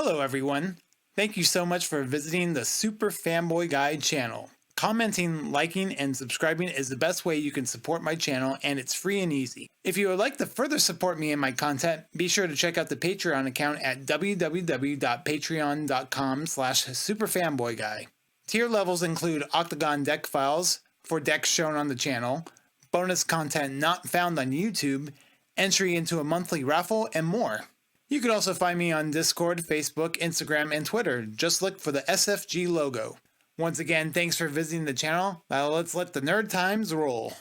Hello everyone. Thank you so much for visiting the Super Fanboy Guide channel. Commenting, liking, and subscribing is the best way you can support my channel, and it's free and easy. If you would like to further support me and my content, be sure to check out the Patreon account at www.patreon.com/superfanboyguy. Tier levels include Octagon deck files for decks shown on the channel, bonus content not found on YouTube, entry into a monthly raffle, and more. You can also find me on Discord, Facebook, Instagram, and Twitter. Just look for the SFG logo. Once again, thanks for visiting the channel. Now let's let the nerd times roll.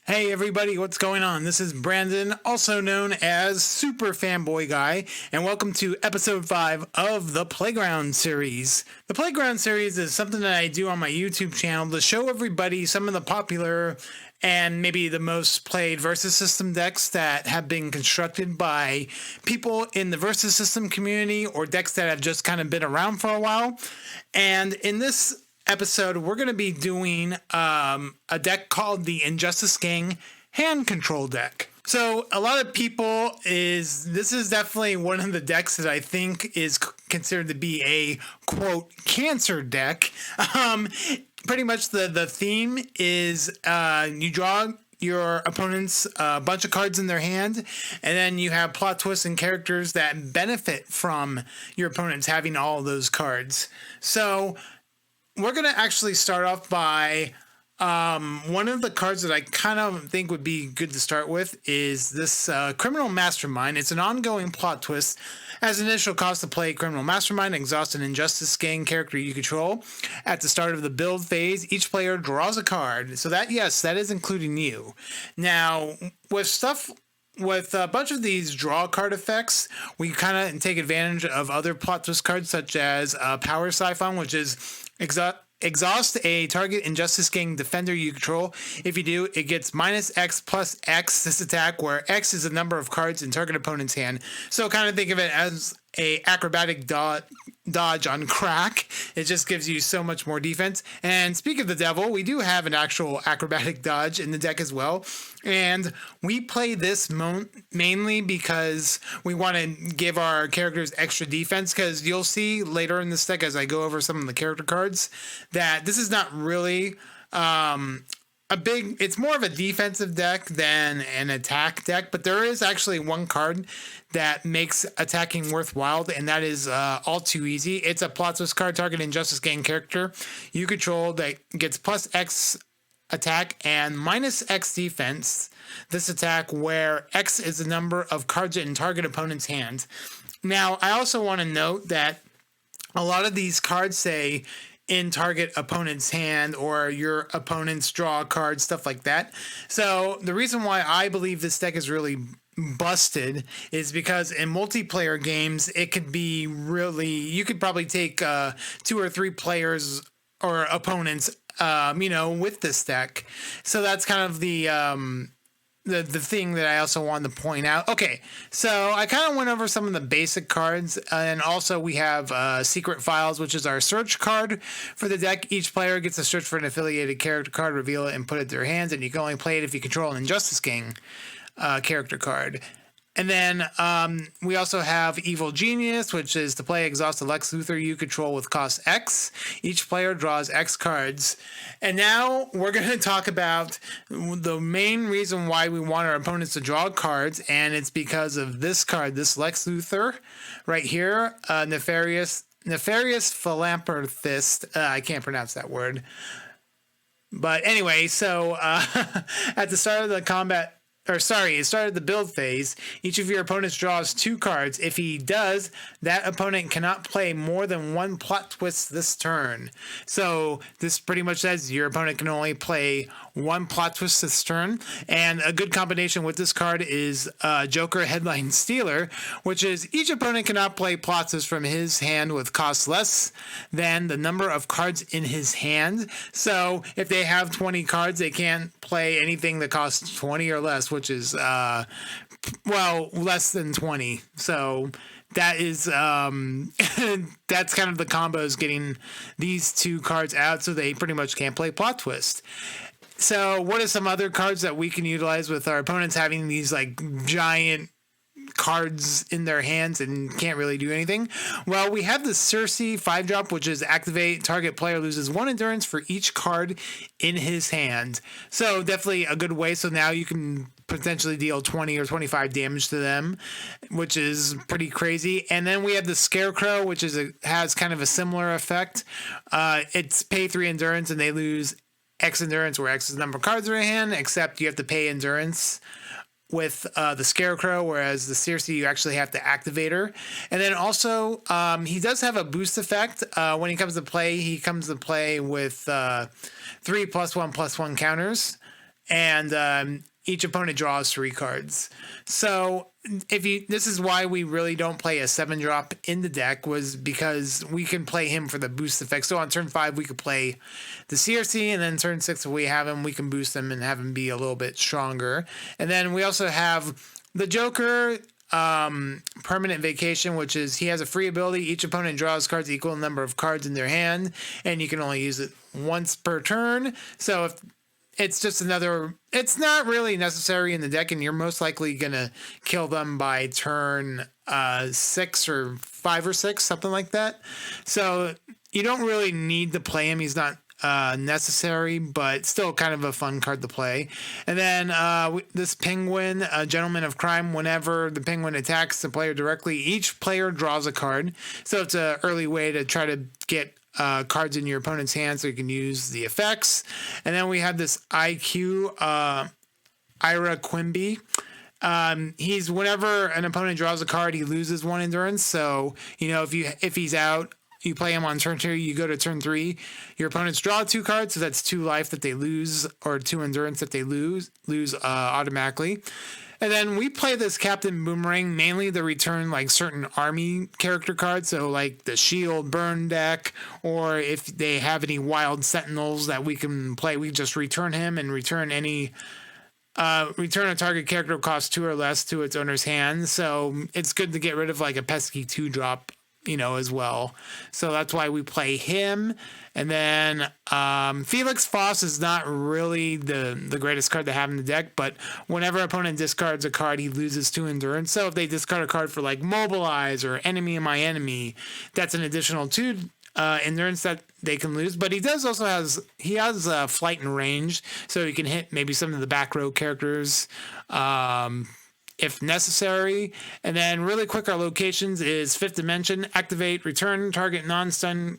Hey everybody, what's going on? This is Brandon, also known as Super Fanboy Guy, and welcome to episode 5 of the Playground series. The Playground series is something that I do on my YouTube channel to show everybody some of the popular and maybe the most played Versus System decks that have been constructed by people in the Versus System community or decks that have just kind of been around for a while. And in this episode, we're going to be doing a deck called the Injustice Gan Hand Control deck. So a lot of people this is definitely one of the decks that I think is considered to be a quote cancer deck. Pretty much the theme is you draw your opponents a bunch of cards in their hand, and then you have plot twists and characters that benefit from your opponents having all of those cards. So we're going to actually start off by one of the cards that I kind of think would be good to start with is this Criminal Mastermind. It's an ongoing plot twist. As an initial cost to play Criminal Mastermind, exhaust an Injustice Gang character you control. At the start of the build phase, each player draws a card. So that, yes, that is including you. Now, with a bunch of these draw card effects, we kind of take advantage of other plot twist cards such as Power Siphon, which is exhaust a target Injustice Gang defender you control. If you do, it gets -X plus X this attack, where X is the number of cards in target opponent's hand. So kind of think of it as a Acrobatic Dodge on crack. It just gives you so much more defense. And speak of the devil, we do have an actual Acrobatic Dodge in the deck as well. And we play this mainly because we want to give our characters extra defense, because you'll see later in this deck as I go over some of the character cards that this is not really it's more of a defensive deck than an attack deck, but there is actually one card that makes attacking worthwhile, and that is all too easy. It's a plot twist card, target Injustice Gang character you control that gets +X attack and -X defense this attack, where X is the number of cards in target opponent's hand. Now, I also want to note that a lot of these cards say in target opponent's hand or your opponent's draw a card, stuff like that. So the reason why I believe this deck is really busted is because in multiplayer games, it could be really, you could probably take 2 or 3 players or opponents, with this deck. So that's kind of the thing that I also wanted to point out. Okay, so I kind of went over some of the basic cards, and also we have Secret Files, which is our search card for the deck. Each player gets to search for an affiliated character card, reveal it, and put it to their hands, and you can only play it if you control an Injustice Gang character card. And then we also have Evil Genius, which is to play exhaust a Lex Luthor you control with cost X. Each player draws X cards. And now we're going to talk about the main reason why we want our opponents to draw cards, and it's because of this card, this Lex Luthor right here, Nefarious Philanthropist. I can't pronounce that word. But anyway, so at the start of the it started the build phase. Each of your opponents draws 2 cards. If he does, that opponent cannot play more than 1 plot twist this turn. So this pretty much says your opponent can only play 1 plot twist this turn. And a good combination with this card is Joker Headline Stealer, which is each opponent cannot play plot twists from his hand with cost less than the number of cards in his hand. So if they have 20 cards, they can't play anything that costs 20 or less, which is less than 20. So that is that's kind of the combos getting these 2 cards out, so they pretty much can't play plot twist. So what are some other cards that we can utilize with our opponents having these like giant cards in their hands and can't really do anything. Well, we have the Circe 5-drop, which is activate. Target player loses 1 endurance for each card in his hand. So definitely a good way. So now you can potentially deal 20 or 25 damage to them, which is pretty crazy. And then we have the Scarecrow, which has kind of a similar effect. It's pay 3 endurance and they lose X endurance, where X is the number of cards in their hand, except you have to pay endurance with the Scarecrow, whereas the Circe you actually have to activate her. And then also he does have a boost effect. When he comes to play with 3 +1/+1 counters, and each opponent draws 3 cards. So this is why we really don't play a 7-drop in the deck, was because we can play him for the boost effect. So on turn 5 we could play the Circe, and then turn 6 if we have him, we can boost him and have him be a little bit stronger. And then we also have the Joker, permanent vacation, which is he has a free ability. Each opponent draws cards equal to the number of cards in their hand, and you can only use it once per turn. So if it's just it's not really necessary in the deck, and you're most likely going to kill them by turn 6 or 5 or 6, something like that. So you don't really need to play him. He's not necessary, but still kind of a fun card to play. And then this Penguin, Gentleman of Crime, whenever the Penguin attacks the player directly, each player draws a card. So it's an early way to try to get cards in your opponent's hand so you can use the effects. And then we have this IQ, Ira Quimbly. He's whenever an opponent draws a card, he loses 1 endurance. So, if he's out, you play him on turn 2, you go to turn 3, your opponents draw 2 cards, so that's 2 life that they lose, or 2 endurance that they lose automatically. And then we play this Captain Boomerang mainly to return like certain army character cards. So like the Shield Burn deck, or if they have any Wild Sentinels that we can play, we just return him and return a target character cost 2 or less to its owner's hand. So it's good to get rid of like a pesky 2-drop, as well. So that's why we play him. And then Felix Faust is not really the greatest card to have in the deck, but whenever an opponent discards a card, he loses 2 endurance. So if they discard a card for like Mobilize or Enemy of My Enemy, that's an additional 2 endurance that they can lose. But he has flight and range, so he can hit maybe some of the back row characters if necessary. And then really quick, our locations is 5th dimension, activate, return target non-stun.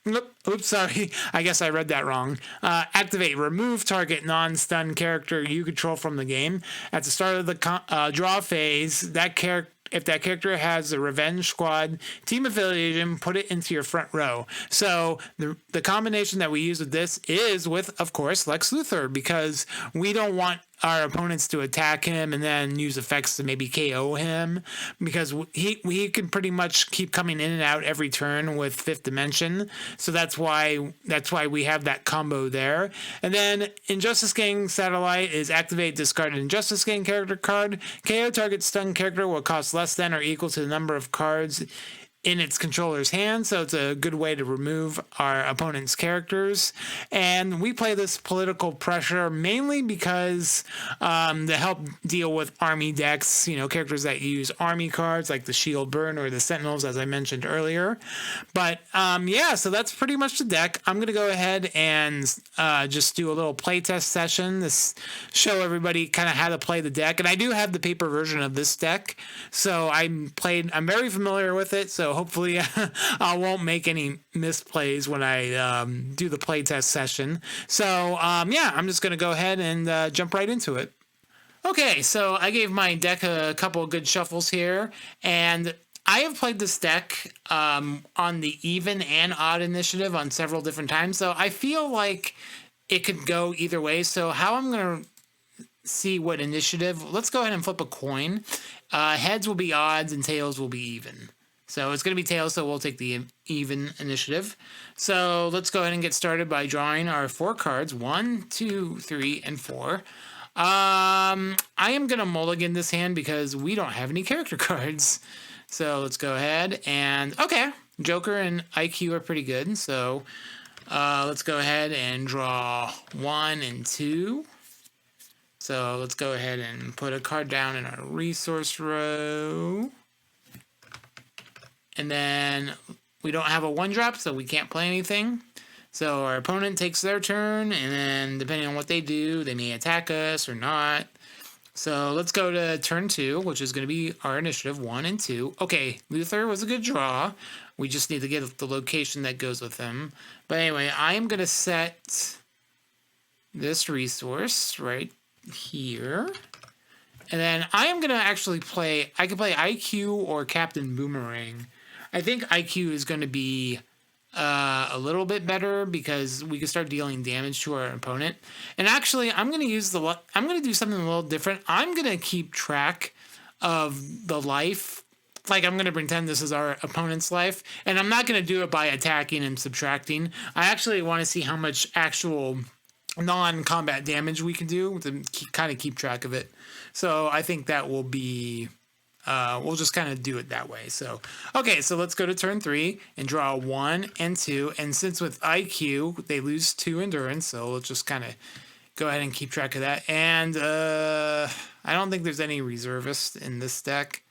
Oops, sorry. I guess I read that wrong. Activate, remove target non-stun character you control from the game. At the start of the draw phase, if that character has a Revenge Squad team affiliation, put it into your front row. So the combination that we use with this is with, of course, Lex Luthor, because we don't want our opponents to attack him and then use effects to maybe KO him, because he can pretty much keep coming in and out every turn with 5th dimension. So that's why we have that combo there. And then Injustice Gang Satellite is activate, discard an Injustice Gang character card. KO target stun character will cost less than or equal to the number of cards in its controller's hand, so it's a good way to remove our opponent's characters. And we play this political pressure mainly because to help deal with army decks, characters that use army cards like the Shield Burn or the Sentinels, as I mentioned earlier. But so that's pretty much the deck. I'm going to go ahead and just do a little playtest session to show everybody kind of how to play the deck. And I do have the paper version of this deck, so I'm very familiar with it, so hopefully I won't make any misplays when I do the playtest session. So I'm just going to go ahead and jump right into it. Okay, so I gave my deck a couple of good shuffles here, and I have played this deck on the even and odd initiative on several different times, so I feel like it could go either way. So how I'm going to see what initiative, let's go ahead and flip a coin. Heads will be odds and tails will be even. So it's going to be tails, so we'll take the even initiative. So let's go ahead and get started by drawing our 4 cards. 1, 2, 3, and 4. I am going to mulligan this hand because we don't have any character cards. So let's go ahead and... Okay, Joker and IQ are pretty good. So let's go ahead and draw 1 and 2. So let's go ahead and put a card down in our resource row. And then we don't have a 1-drop, so we can't play anything. So our opponent takes their turn, and then depending on what they do, they may attack us or not. So let's go to turn 2, which is going to be our initiative 1 and 2. Okay, Luthor was a good draw. We just need to get the location that goes with him. But anyway, I am going to set this resource right here. And then I am going to actually play, I can play IQ or Captain Boomerang. I think IQ is going to be a little bit better because we can start dealing damage to our opponent. And actually, I'm going to do something a little different. I'm going to keep track of the life. Like, I'm going to pretend this is our opponent's life. And I'm not going to do it by attacking and subtracting. I actually want to see how much actual non-combat damage we can do to kind of keep track of it. So I think that will be... we'll just kind of do it that way. So, okay, so let's go to turn 3 and draw 1 and 2. And since with IQ, they lose 2 endurance, so let's just kind of go ahead and keep track of that. And I don't think there's any reservist in this deck.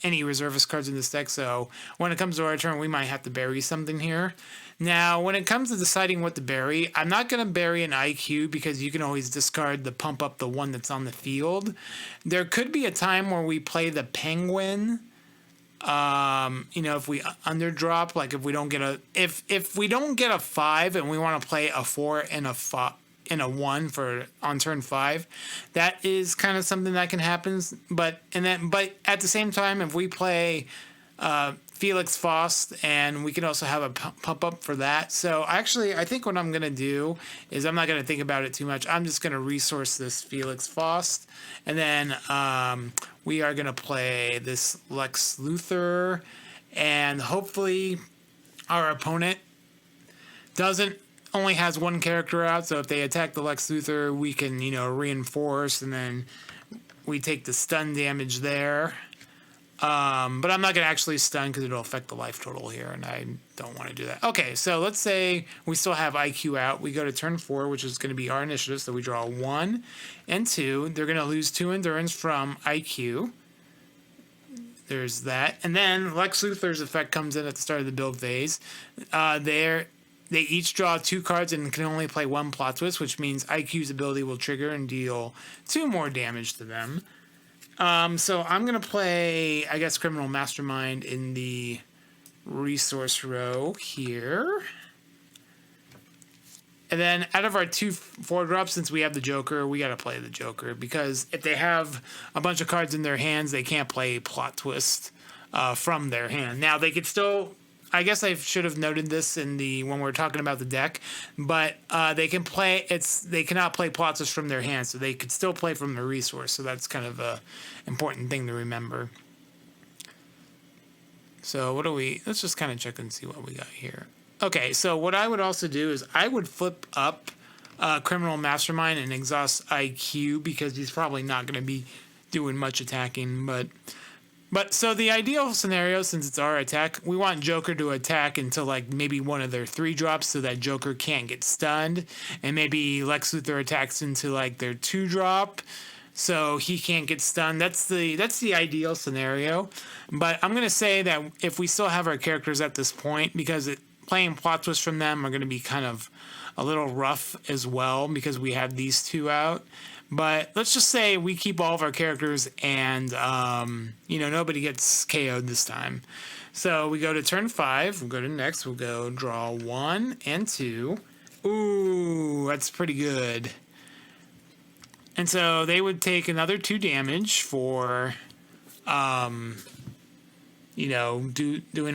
Any reservist cards in this deck, so when it comes to our turn, we might have to bury something here. Now, when it comes to deciding what to bury, I'm not going to bury an IQ because you can always discard the pump up the one that's on the field. There could be a time where we play the penguin. You know, if we underdrop, like if we don't get a if we don't get a 5 and we want to play a 4 and a 5 and a 1 for on turn 5, that is kind of something that can happen. But at the same time, if we play Felix, Faust, and we can also have a pump up for that. So actually, I think what I'm gonna do is I'm not gonna think about it too much. I'm just gonna resource this Felix, Faust, and then we are gonna play this Lex Luthor, and hopefully our opponent only has one character out, so if they attack the Lex Luthor, we can, you know, reinforce, and then we take the stun damage there. But I'm not going to actually stun because it'll affect the life total here, and I don't want to do that. Okay, so let's say we still have IQ out. We go to turn 4, which is going to be our initiative, so we draw 1 and 2. They're going to lose 2 endurance from IQ. There's that. And then Lex Luthor's effect comes in at the start of the build phase. They each draw 2 cards and can only play 1 plot twist, which means IQ's ability will trigger and deal 2 more damage to them. So I'm going to play, I guess, Criminal Mastermind in the resource row here. And then out of our 2 4-drops, since we have the Joker, we got to play the Joker. Because if they have a bunch of cards in their hands, they can't play plot twist from their hand. Now, they could still... I guess I should have noted this when we were talking about the deck, but they cannot play plot twist from their hands, so they could still play from the resource. So that's kind of a important thing to remember. So let's just kind of check and see what we got here. Okay, so what I would also do is I would flip up Criminal Mastermind and exhaust IQ because he's probably not going to be doing much attacking, But so the ideal scenario, since it's our attack, we want Joker to attack until like maybe one of their 3 drops so that Joker can't get stunned. And maybe Lex Luthor attacks into like their 2 drop so he can't get stunned. That's the ideal scenario. But I'm going to say that if we still have our characters at this point, because playing plot twists from them are going to be kind of a little rough as well because we have these 2 out. But let's just say we keep all of our characters and, nobody gets KO'd this time. So we go to turn 5. We'll go to next. We'll go draw 1 and 2. Ooh, that's pretty good. And so they would take another 2 damage for, doing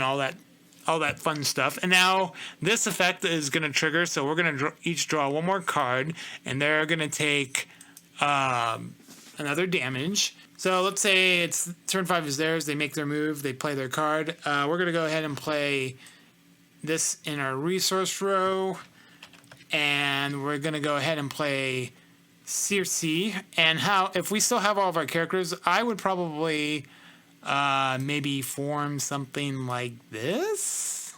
all that fun stuff. And now this effect is going to trigger. So we're going to each draw 1 more card. And they're going to take... another damage. So let's say it's turn 5 is theirs. They make their move. They play their card. We're going to go ahead and play this in our resource row. And we're going to go ahead and play Circe. And if we still have all of our characters, I would probably maybe form something like this.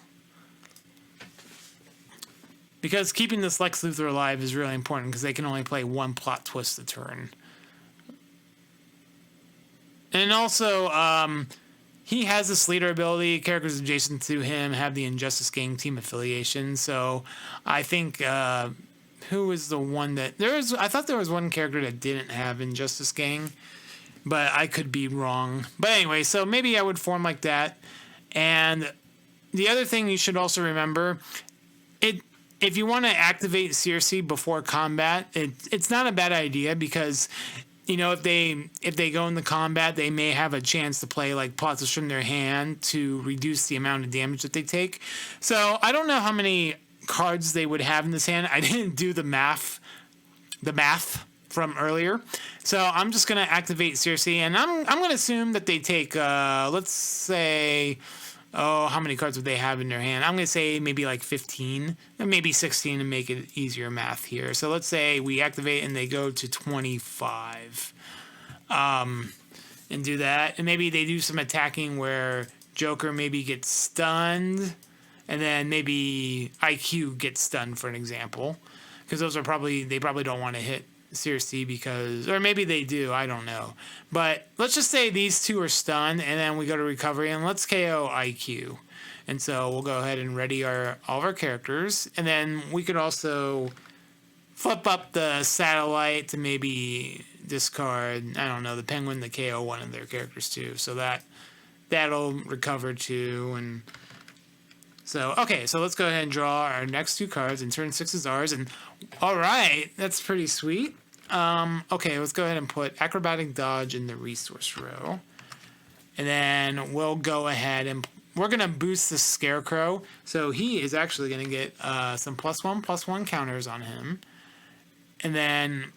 because keeping this Lex Luthor alive is really important because they can only play one plot twist a turn. And also, he has this leader ability. Characters adjacent to him have the Injustice Gang team affiliation. So I think who was the one that I thought there was one character that didn't have Injustice Gang, but I could be wrong. But anyway, so maybe I would form like that. And the other thing you should also remember, if you want to activate Circe before combat, it's not a bad idea because, you know, if they go into combat, they may have a chance to play like plots from their hand to reduce the amount of damage that they take. So I don't know how many cards they would have in this hand. I didn't do the math from earlier. So I'm just going to activate Circe, and I'm going to assume that they take, let's say, how many cards would they have in their hand? I'm going to say maybe like 15, and maybe 16 to make it easier math here. So let's say we activate and they go to 25, and do that. And maybe they do some attacking where Joker maybe gets stunned, and then maybe IQ gets stunned, for an example, because they probably don't want to hit Circe because, or maybe they do, I don't know. But let's just say these two are stunned, and then we go to recovery, and let's KO IQ. And so we'll go ahead and ready all of our characters, and then we could also flip up the satellite to maybe discard, I don't know, the Penguin to KO one of their characters too. So that'll recover too. And so, okay, so let's go ahead and draw our next two cards, and turn 6 is ours. And all right, that's pretty sweet. Okay, let's go ahead and put Acrobatic Dodge in the resource row. And then we'll go ahead and we're going to boost the Scarecrow. So he is actually going to get some +1/+1 counters on him. And then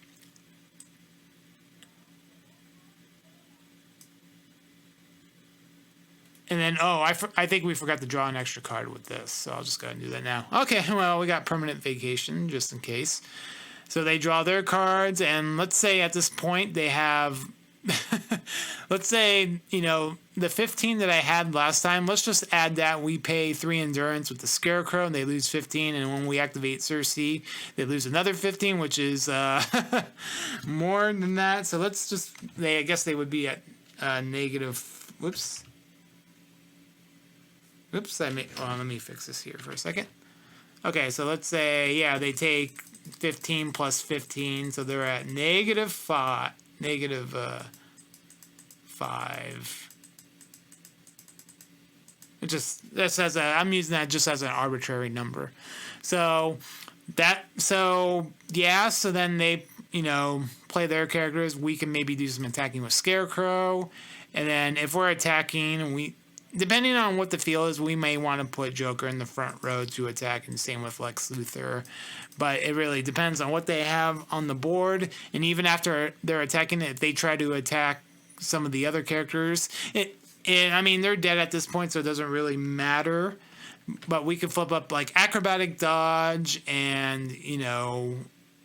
I think we forgot to draw an extra card with this, so I'll just go ahead and do that now. Okay, well, we got Permanent Vacation, just in case. So they draw their cards, and let's say at this point they have, let's say, you know, the 15 that I had last time, let's just add that. We pay 3 endurance with the Scarecrow, and they lose 15, and when we activate Circe, they lose another 15, which is more than that. So let's just, I guess they would be at negative, whoops, let me fix this here for a second. Okay, so let's say, yeah, they take 15 plus 15, so they're at negative 5. It just, I'm using that just as an arbitrary number. So yeah, so then they, you know, play their characters. We can maybe do some attacking with Scarecrow, and then if we're attacking, depending on what the feel is, we may want to put Joker in the front row to attack, and same with Lex Luthor. But it really depends on what they have on the board. And even after they're attacking, if they try to attack some of the other characters, I mean, they're dead at this point, so it doesn't really matter. But we could flip up like Acrobatic Dodge, and, you know,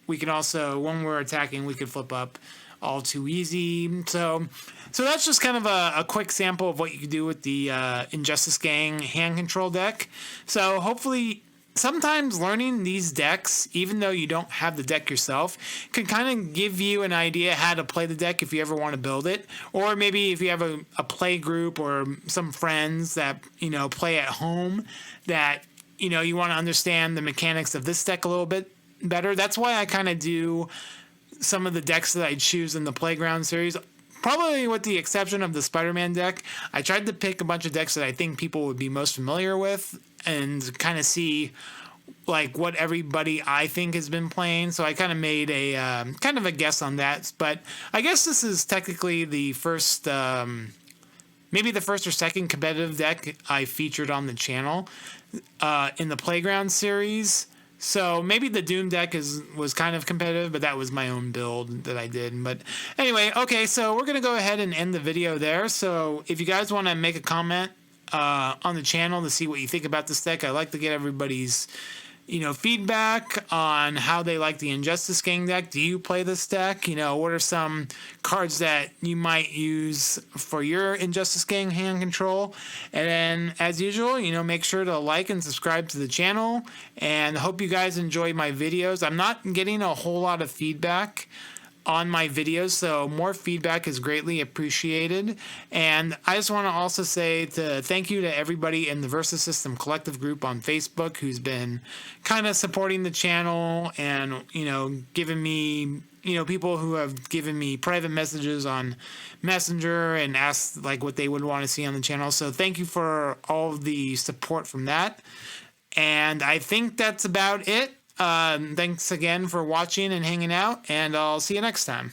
we can also, when we're attacking, we could flip up All Too Easy. So that's just kind of a quick sample of what you can do with the Injustice Gang Hand Control deck. So hopefully, sometimes learning these decks, even though you don't have the deck yourself, can kind of give you an idea how to play the deck if you ever want to build it. Or maybe if you have a play group or some friends that, you know, play at home, that, you know, you want to understand the mechanics of this deck a little bit better. That's why I kind of do some of the decks that I choose in the Playground series. Probably with the exception of the Spider-Man deck, I tried to pick a bunch of decks that I think people would be most familiar with and kind of see like what everybody I think has been playing. So I kind of made a kind of a guess on that. But I guess this is technically the first, maybe the first or second competitive deck I featured on the channel in the Playground series. So maybe the Doom deck was kind of competitive, but that was my own build that I did. But anyway, okay, so we're going to go ahead and end the video there. So if you guys want to make a comment on the channel to see what you think about this deck, I like to get everybody's feedback on how they like the Injustice Gang deck. Do you play this deck? What are some cards that you might use for your Injustice Gang Hand Control? And then, as usual, make sure to like and subscribe to the channel. And hope you guys enjoy my videos. I'm not getting a whole lot of feedback on my videos, so more feedback is greatly appreciated. And I just want to also say thank you to everybody in the Versus System Collective group on Facebook who's been kind of supporting the channel and giving me people who have given me private messages on Messenger and asked what they would want to see on the channel. So thank you for all of the support from that. And I think that's about it. Thanks again for watching and hanging out, and I'll see you next time.